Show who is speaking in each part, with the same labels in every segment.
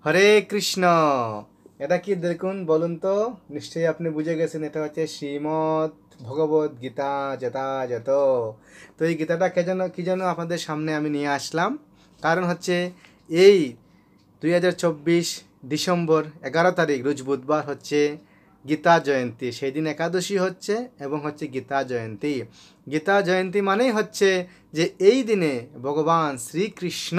Speaker 1: হরে কৃষ্ণ। এটা কি দেখুন বলুন তো, নিশ্চয়ই আপনি বুঝে গেছেন এটা হচ্ছে শ্রীমদ্ ভগবদ গীতা যথাযথ। তো এই গীতাটা কি যেন আপনাদের সামনে আমি নিয়ে আসলাম, কারণ হচ্ছে এই 2024 ডিসেম্বর 11 তারিখ রোজ বুধবার হচ্ছে গীতা জয়ন্তী। সেই দিন একাদশী হচ্ছে এবং হচ্ছে গীতা জয়ন্তী। গীতা জয়ন্তী মানেই হচ্ছে যে এই দিনে ভগবান শ্রীকৃষ্ণ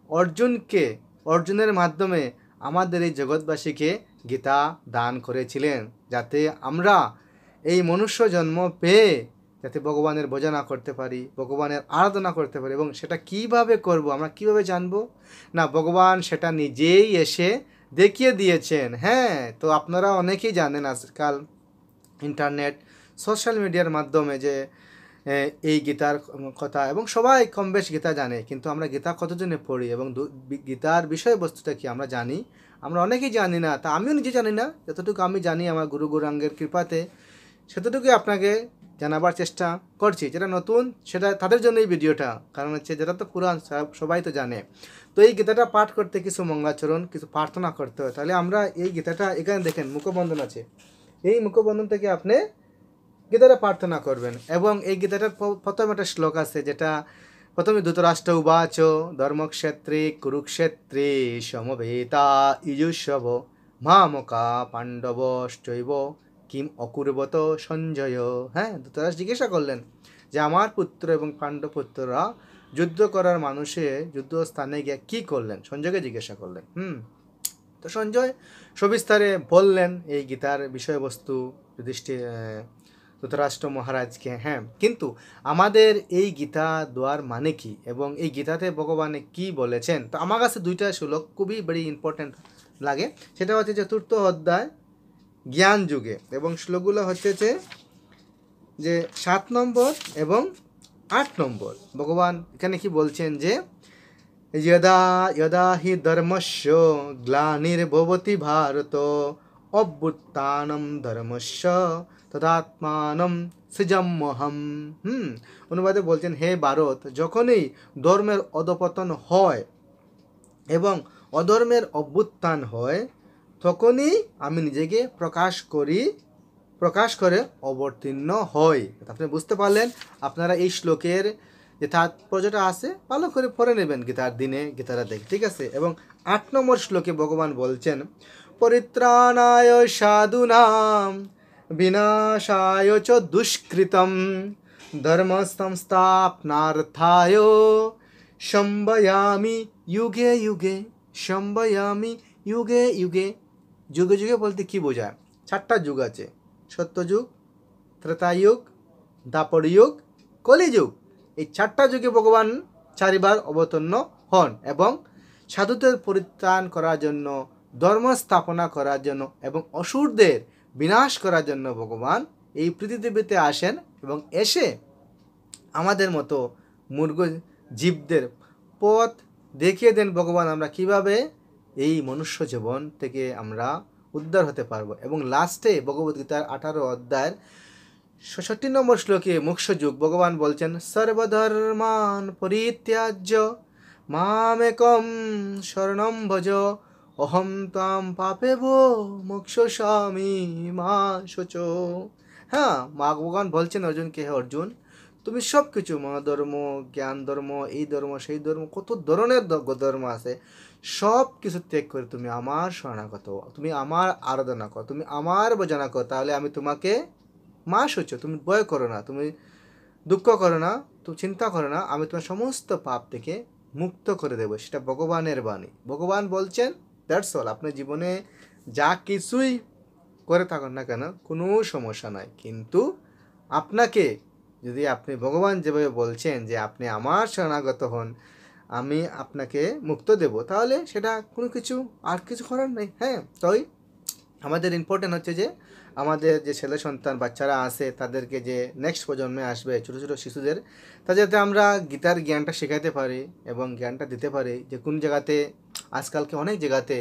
Speaker 1: অর্জুনকে অর্জুনের মাধ্যমে আমাদের এই জগৎবাসীকে গীতা দান করেছিলেন, যাতে আমরা এই মনুষ্য জন্ম পেয়ে যাতে ভগবানের ভজনা করতে পারি, ভগবানের আরাধনা করতে পারি। এবং সেটা কিভাবে করব, আমরা কিভাবে জানবো? না, ভগবান সেটা নিজেই এসে দেখিয়ে দিয়েছেন। হ্যাঁ, তো আপনারা অনেকেই জানেন আজকাল ইন্টারনেট সোশ্যাল মিডিয়ার মাধ্যমে যে এই গীতার কথা, এবং সবাই কম বেশ গীতা জানে, কিন্তু আমরা গীতা কতজনে পড়ি এবং গীতার বিষয়বস্তুটা কি আমরা জানি? আমরা অনেকেই জানি না। তা আমিও নিজে জানি না। যতটুকু আমি জানি আমার গুরু গৌরাঙ্গের কৃপাতে সেতটুকুই আপনাকে জানাবার চেষ্টা করছি। যেটা নতুন সেটা তাদের জন্য এই ভিডিওটা, কারণ হচ্ছে যেটা তো পুরাণ সবাই তো জানে। তো এই গীতাটা পাঠ করতে কিছু মঙ্গলাচরণ, কিছু প্রার্থনা করতে হয়। তাহলে আমরা এই গীতাটা এখানে দেখেন মুখবন্ধন আছে, এই মুখবন্ধন থেকে আপনি গীতাটা প্রার্থনা করবেন। এবং এই গীতাটার প্রথম একটা শ্লোক আছে, যেটা প্রথমে ধৃতরাষ্ট্র উবাচ ধর্মক্ষেত্রে কুরুক্ষেত্রে সমবেতা ইজুষব মামকা পাণ্ডবশ্চৈব কিম অকুর্বত সঞ্জয়। হ্যাঁ, ধৃতরাষ্ট্র জিজ্ঞাসা করলেন যে আমার পুত্র এবং পাণ্ডবপুত্ররা যুদ্ধ করার মানুষে যুদ্ধস্থানে গিয়ে কী করলেন, সঞ্জয়কে জিজ্ঞাসা করলেন। তো সঞ্জয় সবিস্তারে বললেন এই গীতার বিষয়বস্তু যুধিষ্ঠির ধৃতরাষ্ট্র মহারাজকে। হ্যাঁ, কিন্তু আমাদের এই গীতা দেওয়ার মানে কি এবং এই গীতাতে ভগবানে কি বলেছেন, তো আমার কাছে দুইটা শ্লোক খুবই ভেরি ইম্পর্ট্যান্ট লাগে। সেটা হচ্ছে চতুর্থ অধ্যায় জ্ঞান যুগে, এবং শ্লোকগুলো হচ্ছে যে 7 নম্বর এবং 8 নম্বর। ভগবান এখানে কি বলছেন যে यदा यदा हि धर्मस्य ग्लानिर्भवति भारत অভ্যুত্থানম ধর্মস্য তদাত্মানম সৃজম্যহম। অনুবাদে বলছেন, হে ভারত, যখনই ধর্মের অধপতন হয় এবং অধর্মের অভ্যুত্থান হয়, তখনই আমি নিজেকে প্রকাশ করে অবতীর্ণ হই। আপনি বুঝতে পারলেন? আপনারা এই শ্লোকের যে তাৎপর্যটা আছে ভালো করে পড়ে নেবেন গীতার দিনে, গীতাটা দেখে, ঠিক আছে? এবং 8 নম্বর শ্লোকে ভগবান বলছেন, পরিত্রাণায় সাধুনাম বিনাশায় চ দুষ্কৃতম ধর্ম সংস্থাপনার্থায় সম্ভয়ামি যুগে যুগে। সম্ভয়ামি যুগে যুগে। যুগে যুগে বলতে কি বোঝায়? 4টা যুগ আছে, সত্যযুগ, ত্রেতাযুগ, দ্বাপরযুগ, কলিযুগ। এই 4টা যুগে ভগবান 4বার অবতীর্ণ হন এবং সাধুদের পরিত্রাণ করার জন্য, ধর্ম স্থাপনা করার জন্য এবং অসুরদের বিনাশ করার জন্য ভগবান এই পৃথিবীতে আসেন এবং এসে আমাদের মতো মূর্খ জীবদের পথ দেখিয়ে দেন ভগবান, আমরা কিভাবে এই মনুষ্য জীবন থেকে আমরা উদ্ধার হতে পারবো। এবং লাস্টে ভগবদ্গীতার 18 অধ্যায়ের 66 নম্বর শ্লোকে মোক্ষযুগ ভগবান বলছেন, সর্বধর্মান পরিত্যাজ্য মামেকম শরণম ভজ অহম ত্বাম পাপেভ মোক্ষয়িষ্যামি মা শুচ। হ্যাঁ, মা ভগবান বলছেন অর্জুনকে, হে অর্জুন, তুমি সব কিছু মনোধর্ম, জ্ঞান ধর্ম, এই ধর্ম সেই ধর্ম, কত ধরনের ধর্ম আছে, সব কিছু ত্যাগ করে তুমি আমার শরণাগত, তুমি আমার আরাধনা করো, তুমি আমার ভজনা করো, তাহলে আমি তোমাকে মা সূচ, তুমি ভয় করো না, তুমি দুঃখ করো না, তুমি চিন্তা করো না, আমি তোমার সমস্ত পাপ থেকে মুক্ত করে দেবো। সেটা ভগবানের বাণী। ভগবান বলছেন, দ্যাটস অল। আপনার জীবনে যা কিছুই করে থাকুন না কেন, কোনো সমস্যা নাই, কিন্তু আপনাকে যদি আপনি ভগবান যেভাবে বলছেন যে আপনি আমার শরণাগত হন, আমি আপনাকে মুক্ত দেব, তাহলে সেটা কোনো কিছু আর কিছু করার নেই। হ্যাঁ, তাই আমাদের ইম্পর্টেন্ট হচ্ছে যে আমাদের যে ছেলে সন্তান বাচ্চারা আছে, তাদেরকে যে নেক্সট প্রজন্মে আসবে ছোটো ছোটো শিশুদের, তা যাতে আমরা গীতার জ্ঞানটা শেখাতে পারি এবং জ্ঞানটা দিতে পারি। যে কোন জায়গাতে আজকালকে অনেক জায়গাতে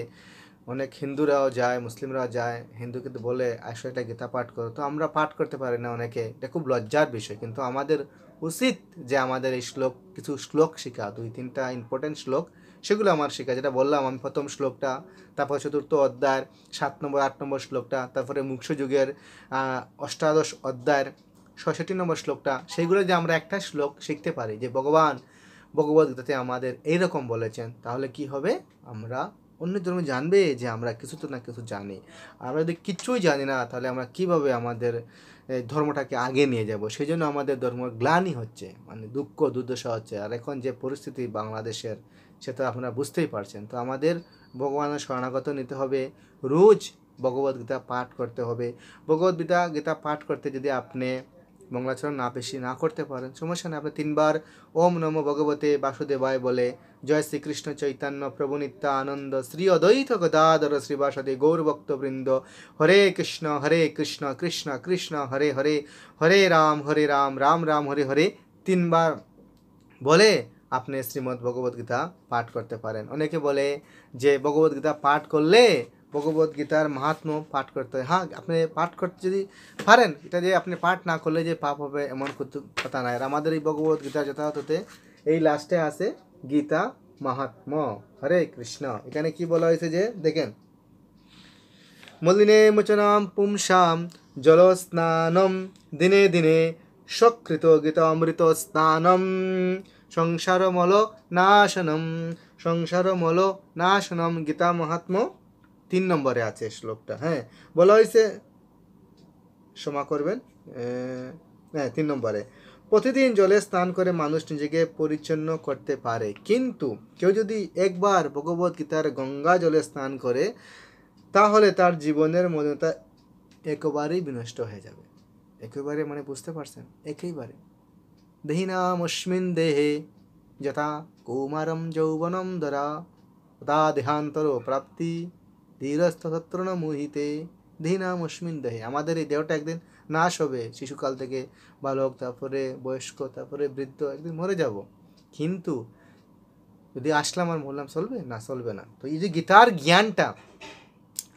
Speaker 1: অনেক হিন্দুরাও যায়, মুসলিমরাও যায়, হিন্দু কিন্তু বলে আসো এটা গীতা পাঠ করো, তো আমরা পাঠ করতে পারি না অনেকে, এটা খুব লজ্জার বিষয়। কিন্তু আমাদের উচিত যে আমাদের এই কিছু শ্লোক শেখা, 2-3টা ইম্পর্টেন্ট শ্লোক সেগুলো আমার শেখা, যেটা বললাম আমি প্রথম শ্লোকটা, তারপর চতুর্থ অধ্যায়ের 7 নম্বর 8 নম্বর শ্লোকটা, তারপরে মুখ্য যুগের অষ্টাদশ অধ্যায়ের 66 নম্বর শ্লোকটা, সেইগুলো যে আমরা একটা শ্লোক শিখতে পারি যে ভগবান ভগবদ্গীতাতে আমাদের এইরকম বলেছেন, তাহলে কি হবে, আমরা অন্য ধর্ম জানবে যে আমরা কিছু তো না কিছু জানি। আমরা যদি কিচ্ছুই জানি না, তাহলে আমরা কিভাবে আমাদের ধর্মটাকে আগে নিয়ে যাব? সেই জন্য আমাদের ধর্ম গ্লানি হচ্ছে, মানে দুঃখ দুর্দশা হচ্ছে। আর এখন যে পরিস্থিতি বাংলাদেশের, সেটা আপনারা বুঝতেই পারছেন। তো আমাদের ভগবানের শরণাগত নিতে হবে, রোজ ভগবদ্গীতা পাঠ করতে হবে। গীতা পাঠ করতে যদি আপনি মঙ্গলাচরণ বেশি না করতে পারেন, সমস্যা নেই, আপনি 3 বার ওম নমো ভগবতে বাসুদেবায় বলে জয় শ্রীকৃষ্ণ চৈতন্য প্রভু নিত্যানন্দ শ্রী অদ্বৈত গদাধর শ্রীবাসদে গৌরভক্তবৃন্দ হরে কৃষ্ণ কৃষ্ণ কৃষ্ণ হরে হরে, হরে রাম রাম রাম হরে হরে 3 বার বলে আপনি শ্রীমদ্ ভগবদ্গীতা পাঠ করতে পারেন। অনেকে বলে যে ভগবদ্গীতা পাঠ করলে ভগবদ্গীতার মাহাত্ম্য পাঠ করতে হয়। হ্যাঁ, আপনি পাঠ করতে যদি পারেন, এটা যে আপনি পাঠ না করলে যে পাপ হবে এমন কথা নাই। আর আমাদের এই ভগবদ্গীতা যথাযথতে এই লাস্টে আছে গীতা মাহাত্ম্য। হরে কৃষ্ণ। এখানে কি বলা হয়েছে যে দেখেন, মলিনে মোচনাম পুংসাম জলস্নানম দিনে দিনে সকৃত গীতা অমৃত স্নানম সংসারমল নাশনম গীতা মাহাত্ম্য 3 নম্বরে আছে শ্লোকটা। হ্যাঁ, বলা হয়েছে, ক্ষমা করবেন, হ্যাঁ 3 নম্বরে, প্রতিদিন জলে স্নান করে মানুষ নিজেকে পরিচ্ছন্ন করতে পারে, কিন্তু কেউ যদি একবার ভগবদ্গীতার গঙ্গা জলে স্নান করে, তাহলে তার জীবনের মলিনতা একেবারেই বিনষ্ট হয়ে যাবে। একেবারে, মানে বুঝতে পারছেন, একেবারে। দেহিনামস্মিন দেহে যথা কৌমারম যৌবনম ধরা তথা দেহান্তর প্রাপ্তি ধীরস্থতত্র ন মুহিতে। দেহিনামস্মিন দেহে, আমাদের এই দেহটা একদিন নাশ হবে। শিশুকাল থেকে বালক, তারপরে বয়স্ক, তারপরে বৃদ্ধ, একদিন মরে যাব। কিন্তু যদি আসলাম আর বললাম, চলবে না? চলবে না। তো এই যে গীতার জ্ঞানটা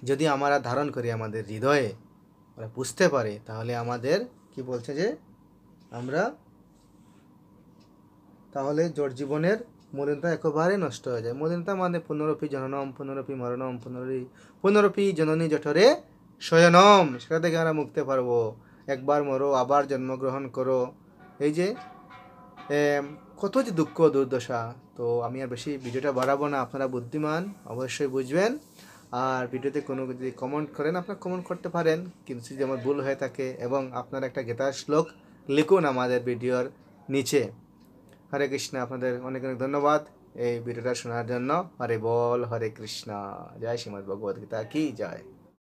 Speaker 1: যদি আমরা ধারণ করি আমাদের হৃদয়ে, আমরা বুঝতে পারি, তাহলে আমাদের কি বলছে যে আমরা তাহলে জীবনের মলিনতা একেবারে নষ্ট হয়ে যায়। মলিনতা মানে পুনরপি জননম পুনরপি মরণম পুনরপি জননী জঠরে শয়নম, সেটা থেকে আমরা মুক্তি পারবো। একবার মরো, আবার জন্মগ্রহণ করো, এই যে কত যে দুঃখ দুর্দশা। তো আমি আর বেশি ভিডিওটা বাড়াবো না, আপনারা বুদ্ধিমান, অবশ্যই বুঝবেন। আর ভিডিওতে কোনো যদি কমেন্ট করেন, আপনারা কমেন্ট করতে পারেন, কিন্তু যদি আমার ভুল হয়ে থাকে, এবং আপনারা একটা গীতার শ্লোক লিখুন আমাদের ভিডিওর নিচে। হরে কৃষ্ণ। আপনাদের অনেক অনেক ধন্যবাদ এই ভিডিওটা শোনার জন্য। হরে বল, হরে কৃষ্ণ। জয় শ্রীমদ্ ভগবদ্গীতা কি জয়।